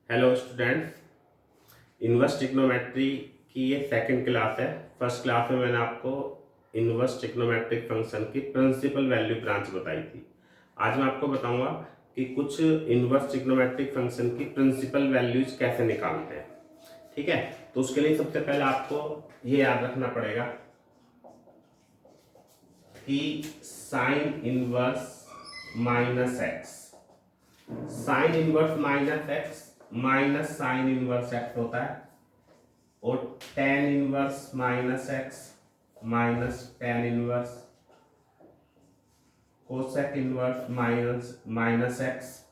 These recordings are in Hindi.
हेलो स्टूडेंट्स, इन्वर्स ट्रिग्नोमेट्री की ये सेकंड क्लास है। फर्स्ट क्लास में मैंने आपको इन्वर्स ट्रिग्नोमेट्रिक फंक्शन की प्रिंसिपल वैल्यू ब्रांच बताई थी। आज मैं आपको बताऊंगा कि कुछ इन्वर्स ट्रिग्नोमेट्रिक फंक्शन की प्रिंसिपल वैल्यूज कैसे निकालते हैं। ठीक है, तो उसके लिए सबसे पहले आपको ये याद रखना पड़ेगा कि sine inverse minus x, sine inverse minus sine inverse x होता है, और tan inverse minus x minus tan inverse, cosec inverse minus x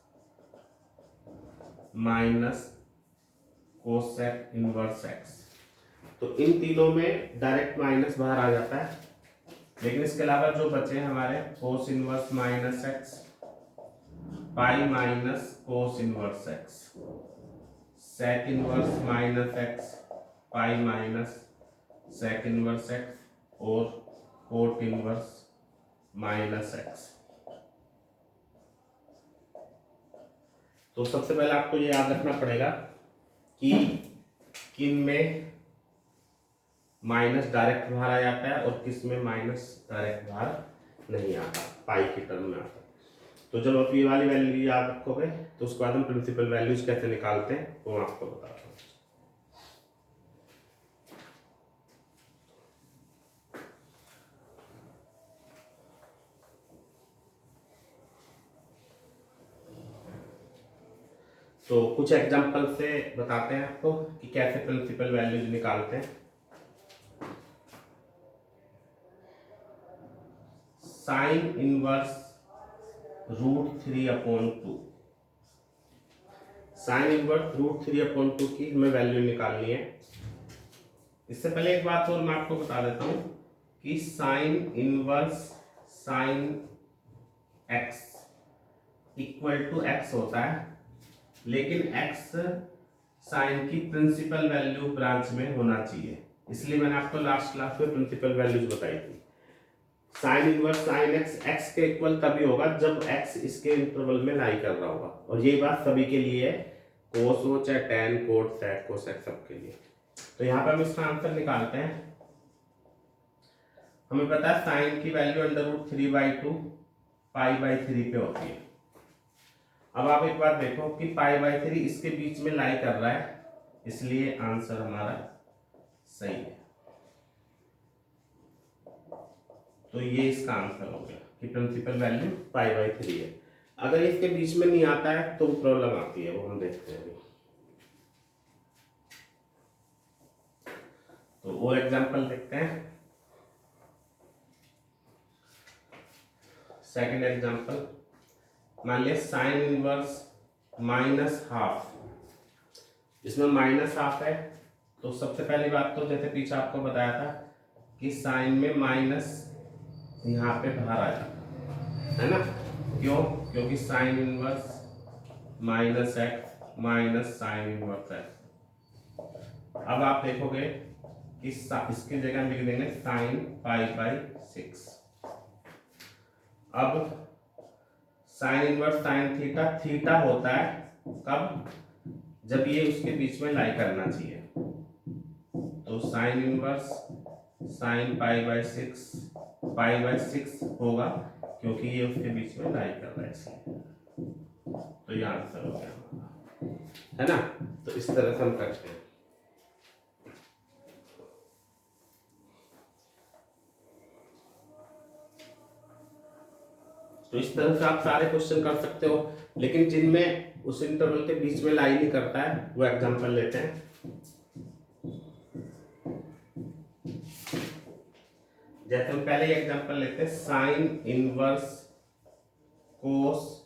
minus cosec inverse x. तो इन तीनों में डायरेक्ट माइनस बाहर आ जाता है, लेकिन इसके अलावा जो बचे हमारे cos inverse minus x, pi minus cos inverse x, sec inverse minus x, pi minus sec inverse x, और कोट इनवर्स माइनस एक्स। तो सबसे पहले आपको ये याद रखना पड़ेगा कि किन में माइनस डायरेक्ट बाहर आ जाता है और किस में माइनस डायरेक्ट बाहर नहीं आता, पाई की टर्म में आता है। तो जब आप ये वाली वैल्यू याद रखोगे तो उसके बाद हम प्रिंसिपल वैल्यूज कैसे निकालते हैं वो मैं आपको बताता हूँ। तो कुछ एग्जांपल से बताते हैं आपको कि कैसे प्रिंसिपल वैल्यूज निकालते हैं। साइन इनवर्स √3/2, साइन इनवर्स √3/2 की हमें वैल्यू निकालनी है। इससे पहले एक बात और मैं आपको बता देता हूं कि sine inverse sine x equal to x होता है, लेकिन एक्स साइन की प्रिंसिपल वैल्यू ब्रांच में होना चाहिए। इसलिए मैंने आपको लास्ट क्लास में प्रिंसिपल वैल्यूज बताई थी। Sine inverse sine x x के इक्वल तभी होगा जब एक्स इसके इंटरवल में लाई कर रहा होगा, और ये बात सभी के लिए है, कोस हो चाहे टेन कोट सेक कोसेक सबके लिए। तो यहाँ पे हम इसका आंसर निकालते हैं। हमें पता है साइन की वैल्यू √3/2 पाई/3 पे होती है। अब आप एक बात देखो कि पाई/3 इसके बीच में लाई कर रहा है, इसलिए आंसर हमारा सही है। तो ये इसका आंसर हो गया कि प्रिंसिपल वैल्यू पाई/3 है। अगर इसके बीच में नहीं आता है तो प्रॉब्लम आती है, वो हम देखते हैं। तो और एग्जांपल देखते हैं। सेकंड एग्जांपल, मान लिया साइन इनवर्स -12, इसमें -12 है। तो सबसे पहली बात तो जैसे पीछे आपको बताया था कि साइन में माइनस यहाँ पे बाहर आ जाता है ना, क्यों? क्योंकि sine inverse -x minus sine inverse x। अब आप देखोगे कि इसकी जगह लिख देंगे साइन पाई/6। अब sign inverse sine theta, theta होता है कब? जब ये उसके बीच में लाई करना चाहिए। तो साइन इनवर्स साइन पाई/6 होगा क्योंकि ये उसके बीच में लाई कर रहा है, इसलिए। तो ये आंसर हो गया, है ना। तो इस तरह से हम करते हैं। तो इस तरह से आप सारे क्वेश्चन कर सकते हो, लेकिन जिनमें उस इंटरवल के बीच में लाई नहीं करता है वो एग्जांपल लेते हैं। जैसे हम पहले एग्जांपल लेते हैं, sine inverse cos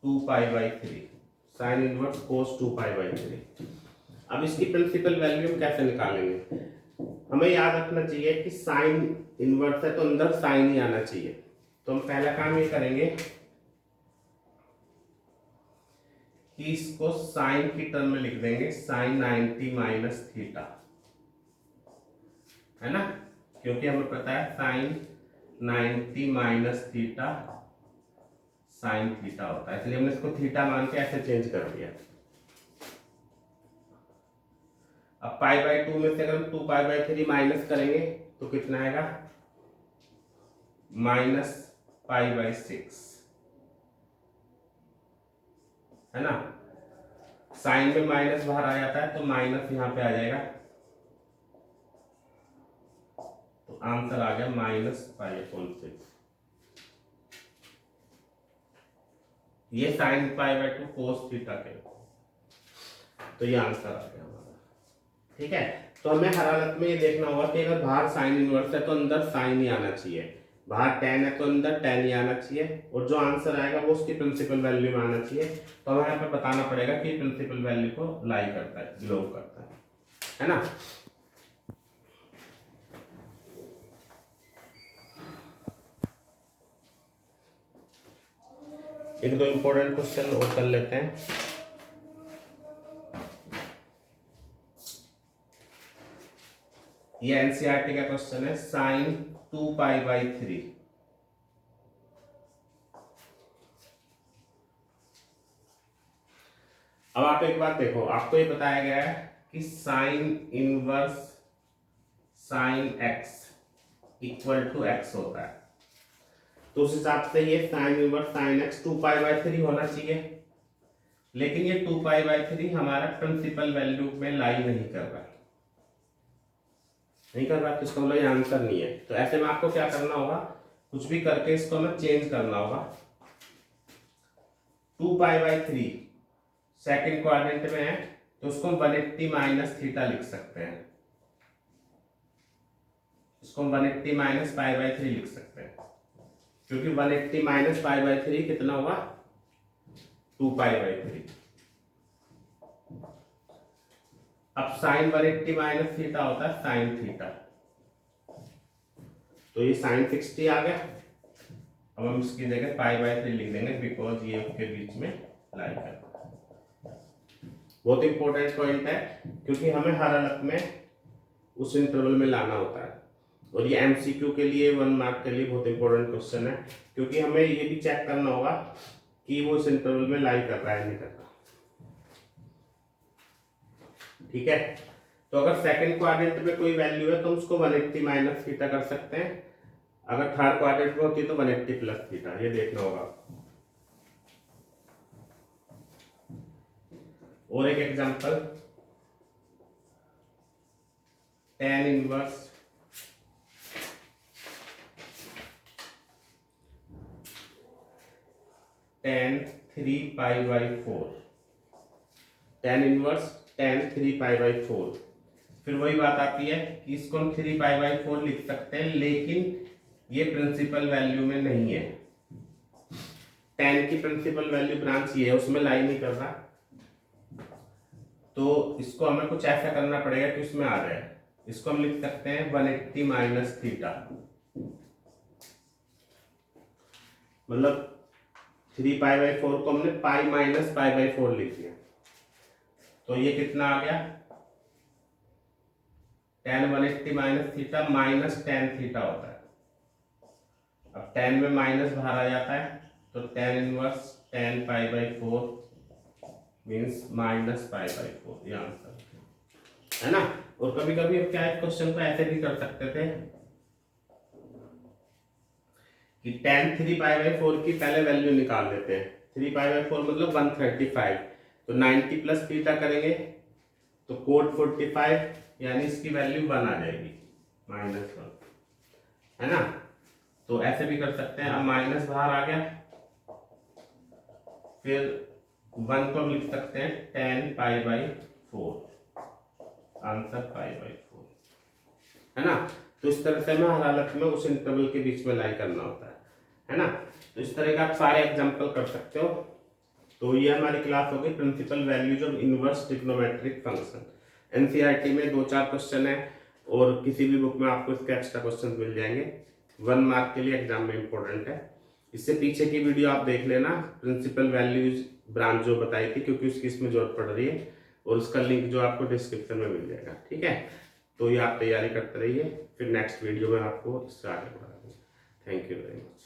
2π/3, sine inverse cos 2π/3। अब इसकी प्रिंसिपल वैल्यू हम कैसे निकालेंगे? हमें याद रखना चाहिए कि साइन इनवर्स है तो अंदर साइन ही आना चाहिए। तो हम पहला काम ये करेंगे कि इसको साइन की टर्म में लिख देंगे, साइन 90 माइनस थीटा, है ना, क्योंकि हमें पता है sine 90 minus theta sine theta होता है, इसलिए हमने इसको थीटा मान के ऐसे चेंज कर दिया। अब π/2 में से अगर हम 2π/3 माइनस करेंगे तो कितना आएगा, -π/6, है ना। साइन में माइनस बाहर आ जाता है तो माइनस यहाँ पे आ जाएगा, तो आंसर आ गया -π/6। ये साइन π/2 कोस थीटा के, तो ये आंसर आ गया हमारा। ठीक है, तो हमें हर हालत में ये देखना होगा कि अगर बाहर साइन इनवर्स है तो अंदर साइन ही आना चाहिए, बाहर tan है तो अंदर tan ही आना चाहिए, और जो आंसर आएगा वो उसकी प्रिंसिपल वैल्यू में आना चाहिए। तो हमें यहाँ पे बताना पड़ेगा कि प्रिंसिपल वैल्यू को लाई करता है, बिलोंग करता है ना। एक दो इंपॉर्टेंट क्वेश्चन और कर लेते हैं। ये एनसीईआरटी का क्वेश्चन है, साइन 2π/3। अब आप एक बात देखो, आपको ये बताया गया है कि sine inverse sine x equal to x होता है, तो उस हिसाब से ये साइन इनवर्स साइन x 2π/3 होना चाहिए। लेकिन ये 2π/3 हमारा प्रिंसिपल वैल्यू में लाई नहीं कर रहा, तो इसका मतलब ये आंसर नहीं है। तो ऐसे में आपको क्या करना होगा, कुछ भी करके इसको हमें चेंज करना होगा। 2π/3 सेकंड क्वाड्रेंट में है तो उसको हम 180 माइनस थीटा लिख सकते हैं, इसको हम 180 माइनस π/3 लिख सकते हैं, क्योंकि 180 माइनस π/3 कितना होगा, 2π/3। अब साइन 180 माइनस थीटा होता है साइन थीटा, तो ये साइन 60 आ गया। अब हम इसकी जगह π/3 लिख देंगे, बिकॉज ये उसके बीच में लाई करता है। बहुत इंपॉर्टेंट पॉइंट है, क्योंकि हमें हर हालत में उस इंटरवल में लाना होता है, और ये एमसीक्यू के लिए 1 मार्क के लिए बहुत इंपॉर्टेंट क्वेश्चन है, क्योंकि हमें ये भी चेक करना होगा कि वो इस इंटरवल में लाई कर रहा है नहीं कर रहा। ठीक है, तो अगर सेकंड क्वाड्रेंट में कोई वैल्यू है तो हम उसको 180 माइनस थीटा कर सकते हैं, अगर थर्ड क्वाड्रेंट में होती है तो 180 प्लस थीटा, ये देखना होगा। और एक example, tan inverse tan 3π/4, tan inverse tan 3π/4। फिर वही बात आती है कि इसको हम 3π/4 लिख सकते हैं, लेकिन ये प्रिंसिपल वैल्यू में नहीं है। tan की प्रिंसिपल वैल्यू ब्रांच ये है, उसमें लाई नहीं कर रहा, तो इसको हमें कुछ ऐसा करना पड़ेगा कि उसमें आ जाए। इसको हम लिख सकते हैं 180 माइनस थीटा, मतलब 3π/4 को हमने पाई माइनस π/4 लिख दिया, तो ये कितना आ गया, tan 180 minus theta minus tan theta होता है। अब tan में माइनस बाहर आ जाता है, तो tan inverse tan π/4 means minus π/4, ये आंसर है ना। और कभी कभी अब क्या क्वेश्चन को ऐसे भी कर सकते थे कि tan 3π/4 की पहले वैल्यू निकाल देते हैं, 3π/4 मतलब 135, तो 90 प्लस थीटा करेंगे तो कोड 45, यानी इसकी वैल्यू 1 आ जाएगी, -1, है ना। तो ऐसे भी कर सकते हैं। अब माइनस बाहर आ गया, फिर 1 को हम लिख सकते हैं tan π/4, आंसर π/4, है ना। तो इस तरह से हमें हर हालत में उस इंटरवल के बीच में लाई करना होता है ना। तो इस तरह का आप सारे एग्जांपल कर सकते हो। तो ये हमारी क्लास होगी principal values of inverse trigonometric function. NCERT में 2-4 क्वेश्चन है, और किसी भी बुक में आपको इसके एक्स्ट्रा क्वेश्चन मिल जाएंगे, 1 मार्क के लिए एग्जाम में इंपॉर्टेंट है। इससे पीछे की वीडियो आप देख लेना, प्रिंसिपल वैल्यूज ब्रांच जो बताई थी, क्योंकि उसकी इसमें जरूरत पड़ रही है, और उसका लिंक जो आपको डिस्क्रिप्शन में मिल जाएगा। ठीक है, तो ये आप तैयारी करते रहिए, फिर नेक्स्ट वीडियो में आपको इससे आगे बढ़ाएंगे। Thank you very much.